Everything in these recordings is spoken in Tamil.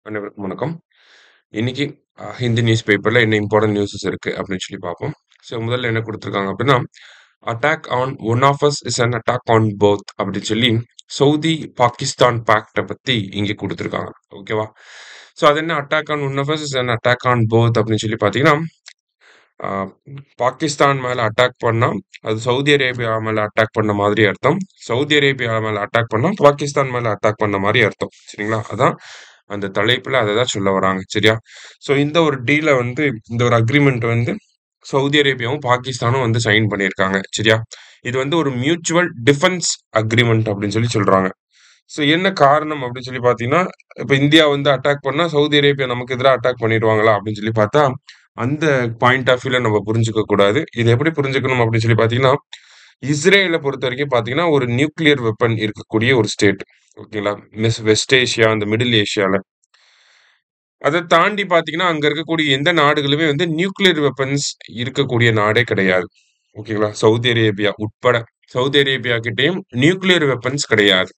அனைவருக்கும் வணக்கம். இன்னைக்கு ஹிந்தி நியூஸ் பேப்பர்ல என்ன இம்பார்ட்டன்ட் நியூஸஸ் இருக்கு அப்படின்னு சொல்லி பார்ப்போம். ஸோ முதல்ல என்ன குடுத்துருக்காங்க அப்படின்னா, "attack on one of us is an attack on both" அப்படின்னு சொல்லி சவுதி, பாகிஸ்தான் பாக்ட்ட பத்தி இங்க குடுத்துருக்காங்க. ஓகேவா? ஸோ அது என்ன attack on one of us is an attack on both அப்படின்னு சொல்லி பார்த்தீங்கன்னா, அ பாகிஸ்தான் மேல அட்டாக் பண்ணா, அது சவுதி அரேபியா மேல அட்டாக் பண்ண மாதிரி அர்த்தம். சவுதி அரேபியா மேல அட்டாக் பண்ணா, பாகிஸ்தான் மேல அட்டாக் பண்ண மாரி அர்த்தம். சரிங்களா? அதான் அந்த தலைப்புல அததான் சொல்ல வராங்க. சரியா? ஸோ இந்த ஒரு டீல வந்து இந்த ஒரு அக்ரீமெண்ட் வந்து சவுதி அரேபியாவும், பாகிஸ்தானும் வந்து சைன் பண்ணியிருக்காங்க. சரியா? இது வந்து ஒரு மியூச்சுவல் டிஃபென்ஸ் அக்ரீமெண்ட் அப்படின்னு சொல்லி சொல்றாங்க. ஸோ என்ன காரணம் அப்படின்னு சொல்லி பார்த்தீங்கன்னா, இப்ப இந்தியா வந்து அட்டாக் பண்ணா, சவுதி அரேபியா நமக்கு எதிரா அட்டாக் பண்ணிருவாங்களா அப்படின்னு சொல்லி பார்த்தா, அந்த பாயிண்ட் ஆஃப் வியூல நம்ம புரிஞ்சுக்க கூடாது. இத எப்படி புரிஞ்சுக்கணும் அப்படின்னு சொல்லி பார்த்தீங்கன்னா, இஸ்ரேல பொறுத்தவரைக்கும் பார்த்தீங்கன்னா, ஒரு நியூக்ளியர் வெப்பன் இருக்கக்கூடிய ஒரு ஸ்டேட். ஓகேங்களா? வெஸ்ட் ஏசியா, அந்த மிடில் ஏசியால. அத தாண்டி பார்த்தீங்கன்னா, அங்க இருக்கக்கூடிய எந்த நாடுகளுமே வந்து நியூக்ளியர் வெப்பன்ஸ் இருக்கக்கூடிய நாடே கிடையாது. ஓகேங்களா? சவுதி அரேபியா உட்பட. சவுதி அரேபியா கிட்டயும் நியூக்ளியர் வெப்பன்ஸ் கிடையாது.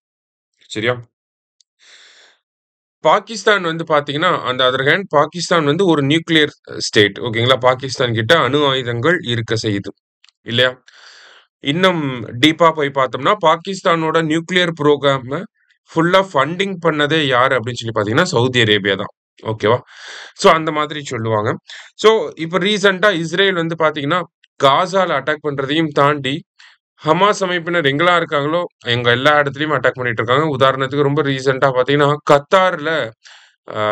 சரியா? பாகிஸ்தான் வந்து பார்த்தீங்கன்னா, அந்த அதர் ஹேண்ட் பாகிஸ்தான் வந்து ஒரு நியூக்ளியர் ஸ்டேட். ஓகேங்களா? பாகிஸ்தான் கிட்ட அணு ஆயுதங்கள் இருக்க செய்யுது. இல்லையா? இன்னும் டீப்பா போய் பார்த்தோம்னா, பாகிஸ்தானோட நியூக்ளியர் புரோகிராம ஃபுல்லா ஃபண்டிங் பண்ணதே யாரு அப்படின்னு சொல்லி பார்த்தீங்கன்னா, சவுதி அரேபியா தான். ஓகேவா? ஸோ அந்த மாதிரி சொல்லுவாங்க. ஸோ இப்ப ரீசென்ட்டா இஸ்ரேல் வந்து பார்த்தீங்கன்னா, காசால அட்டாக் பண்றதையும் தாண்டி, ஹமாஸ் அமைப்பினர் எங்கெல்லாம் இருக்காங்களோ, எங்க எல்லா இடத்துலயும் அட்டாக் பண்ணிட்டு இருக்காங்க. உதாரணத்துக்கு ரொம்ப ரீசென்ட்டா பார்த்தீங்கன்னா, கத்தார்ல அ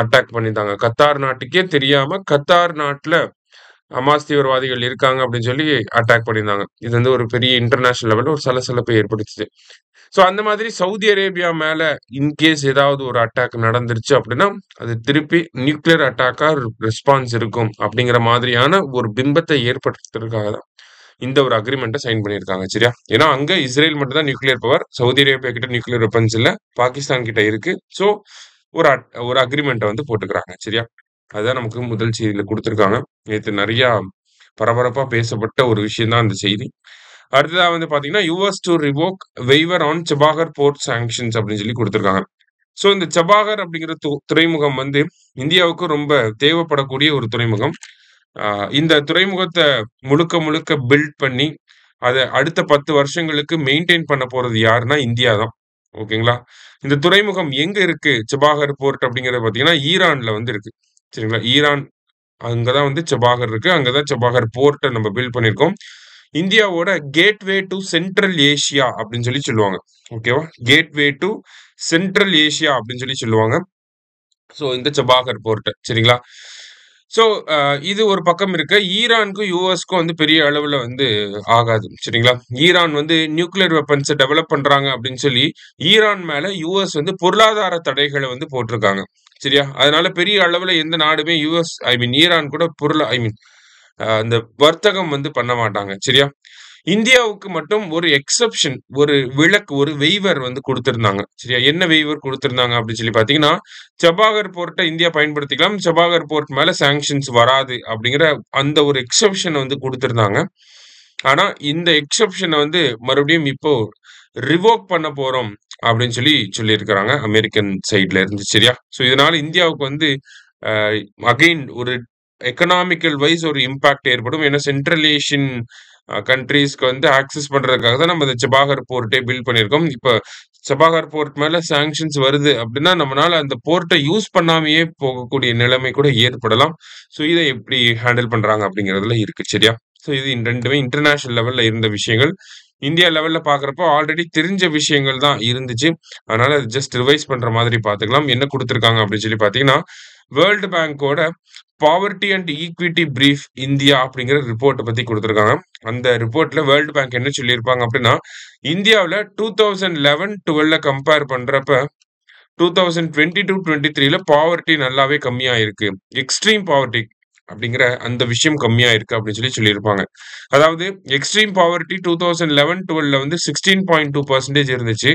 அட்டாக் பண்ணியிருந்தாங்க. கத்தார் நாட்டுக்கே தெரியாம, கத்தார் நாட்ல ஹமாஸ் தீவிரவாதிகள் இருக்காங்க அப்படின்னு சொல்லி அட்டாக் பண்ணியிருந்தாங்க. இது வந்து ஒரு பெரிய இன்டர்நேஷனல் லெவல்ல ஒரு சலசலப்பை ஏற்படுத்துச்சு. ஸோ அந்த மாதிரி சவுதி அரேபியா மேல இன்கேஸ் ஏதாவது ஒரு அட்டாக் நடந்துருச்சு அப்படின்னா, அது திருப்பி நியூக்ளியர் அட்டாக்கா ரெஸ்பான்ஸ் இருக்கும் அப்படிங்கிற மாதிரியான ஒரு பிம்பத்தை ஏற்படுத்துறதுக்காக தான் இந்த ஒரு அக்ரீமெண்ட்ட சைன் பண்ணியிருக்காங்க. சரியா? ஏன்னா அங்க இஸ்ரேல் மட்டும் தான் நியூக்ளியர் பவர். சவுதி அரேபியா கிட்ட நியூக்ளியர் வெப்பன்ஸ் இல்ல. பாகிஸ்தான் கிட்ட இருக்கு. ஸோ ஒரு அக்ரீமெண்ட்ட வந்து போட்டுக்கிறாங்க. சரியா? அதுதான் நமக்கு முதல் செய்தியில குடுத்திருக்காங்க. நேத்து நெறையா பரபரப்பா பேசப்பட்ட ஒரு விஷயம் தான் அந்த செய்தி. அடுத்ததா வந்து பார்த்தீங்கன்னா, US to revoke waiver on Chabahar port sanctions அப்படின்னு சொல்லி குடுத்திருக்காங்க. ஸோ இந்த சபாகர் அப்படிங்கிற துறைமுகம் வந்து இந்தியாவுக்கு ரொம்ப தேவைப்படக்கூடிய ஒரு துறைமுகம். அ இந்த துறைமுகத்த முழுக்க முழுக்க பில்ட் பண்ணி, அத அடுத்த 10 வருஷங்களுக்கு மெயின்டெயின் பண்ண போறது யாருன்னா இந்தியா தான். ஓகேங்களா? இந்த துறைமுகம் எங்க இருக்கு? சபாகர் போர்ட் அப்படிங்கிறது பார்த்தீங்கன்னா, ஈரான்ல வந்து இருக்கு. சரிங்களா? ஈரான் அங்க தான் வந்து சபாகர் இருக்கு. அங்க தான் சபாகர் போர்ட்ட நம்ம பில்ட் பண்ணியிருக்கோம். இந்தியாவோட கேட்வே டூ சென்ட்ரல் ஏசியா அப்படின்னு சொல்லி சொல்லுவாங்க. ஓகேவா? கேட்வே டூ சென்ட்ரல் ஏசியா அப்படின்னு சொல்லி சொல்லுவாங்க. ஸோ இந்த சபாகர் போர்ட் சரிங்களா? ஸோ இது ஒரு பக்கம் இருக்க. ஈரானுக்கும், யுஎஸ்க்கும் வந்து பெரிய அளவுல வந்து ஆகாது. சரிங்களா? ஈரான் வந்து நியூக்ளியர் வெப்பன்ஸ டெவலப் பண்றாங்க அப்படின்னு சொல்லி, ஈரான் மேல யுஎஸ் வந்து பொருளாதார தடைகள வந்து போட்டிருக்காங்க. சரியா? அதனால பெரிய அளவுல எந்த நாடுமே யுஎஸ் ஐ மீன் ஈரான் கூட ஐ மீன் அந்த வர்த்தகம் வந்து பண்ண மாட்டாங்க. சரியா? இந்தியாவுக்கு மட்டும் ஒரு எக்செப்ஷன், ஒரு விலக்கு, ஒரு வெய்வர் வந்து குடுத்திருந்தாங்க. சரியா? என்ன வெய்வர் குடுத்திருந்தாங்க அப்படின்னு சொல்லி பார்த்தீங்கன்னா, சபாகர் போர்ட்ட இந்தியா பயன்படுத்திக்கலாம். சபாகர் போர்ட் மேல சாங்ஷன்ஸ் வராது அப்படிங்கிற அந்த ஒரு எக்செப்ஷன வந்து குடுத்திருந்தாங்க. ஆனா, இந்த எக்செப்ஷன வந்து மறுபடியும் இப்போ ரிவோக் பண்ண போறோம் அப்படின்னு சொல்லி சொல்லியிருக்கிறாங்க. அமெரிக்கன் சைட்ல இருந்து. சரியா? ஸோ இதனால இந்தியாவுக்கு வந்து அ அகைன் ஒரு எக்கனாமிக்கல் வைஸ் ஒரு இம்பாக்ட் ஏற்படும். ஏன்னா சென்ட்ரல் ஏசியன் கண்ட்ரீஸ்க்கு வந்து ஆக்சஸ் பண்றதுக்காக தான் நம்ம இந்த சபாகர் போர்ட்டே பில்ட் பண்ணியிருக்கோம். இப்ப சபாகர் போர்ட் மேல சாங்ஷன்ஸ் வருது அப்படின்னா, நம்மனால அந்த போர்ட்ட யூஸ் பண்ணாமயே போகக்கூடிய நிலைமை கூட ஏற்படலாம். ஸோ இத எப்படி ஹேண்டில் பண்றாங்க அப்படிங்கிறதுல இருக்கு. சரியா? ஸோ இது 2மே இன்டர்நேஷனல் லெவல்ல இருந்த விஷயங்கள். இந்தியா லெவல்ல பார்க்குறப்போ ஆல்ரெடி தெரிஞ்ச விஷயங்கள் தான் இருந்துச்சு. அதனால ஜஸ்ட் ரிவைஸ் பண்ற மாதிரி பார்த்துக்கலாம். என்ன குடுத்துருக்காங்க அப்படின்னு சொல்லி பார்த்தீங்கன்னா, வேர்ல்ட் பேங்கோட poverty and equity brief India அப்படிங்கிற ரிப்போர்ட்ட பத்தி குடுத்துருக்காங்க. அந்த ரிப்போர்ட்ல வேர்ல்ட் பேங்க் என்ன சொல்லியிருப்பாங்க அப்படின்னா, இந்தியாவுல 2011, 12ல கம்பேர் பண்றப்ப 2022, 23ல பாவர்ட்டி நல்லாவே கம்மியாயிருக்கு. எக்ஸ்ட்ரீம் பாவர்ட்டி அப்படிங்கிற அந்த விஷயம் கம்மியாயிருக்கு அப்படின்னு சொல்லி சொல்லியிருப்பாங்க. அதாவது எக்ஸ்ட்ரீம் பாவர்ட்டி 2011, 12ல வந்து 16.2% இருந்துச்சு.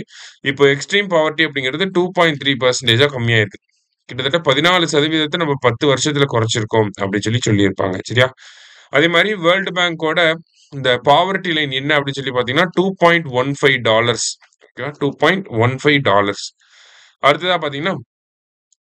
இப்போ எக்ஸ்ட்ரீம் பாவர்ட்டி அப்படிங்கிறது 2.3%ஆ கம்மியாயிருக்கு. கிட்டத்தட்ட 14% நம்ம 10 வருஷத்துல குறைச்சிருக்கோம் அப்படின்னு சொல்லி சொல்லியிருப்பாங்க. சரியா? அதே மாரி வேர்ல்ட் பேங்கோட இந்த பாவர்ட்டி லைன் என்ன அப்படின்னு சொல்லி பார்த்தீங்கன்னா, $2.15 ஓகேவா? $2.15 அடுத்ததா பார்த்தீங்கன்னா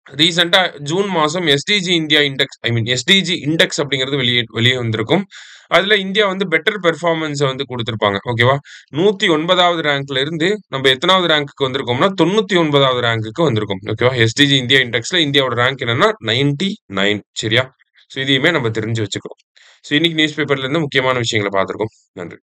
ரீசென்ட்டா ஜூன் மாசம் SDG India index SDG index அப்படிங்கிறது வெளியே வெளியே வந்திருக்கும். அதுல இந்தியா வந்து பெட்டர் பெர்ஃபார்மன்ஸ வந்து குடுத்திருப்பாங்க. ஓகேவா? 109வது ரேங்க்ல இருந்து நம்ம எத்தனாவது ரேங்க்குக்கு வந்திருக்கோம்னா, 99வது ரேங்க்குக்கு வந்திருக்கோம். ஓகேவா? எஸ்டிஜி இந்தியா இண்டெக்ஸ்ல இந்தியாவோட ரேங்க் என்னன்னா 99 சரியா? ஸோ இதையுமே நம்ம தெரிஞ்சு வச்சுக்கணும். ஸோ இன்னைக்கு நியூஸ் பேப்பர்ல இருந்து முக்கியமான விஷயங்கள பார்த்திருக்கோம். நன்றி.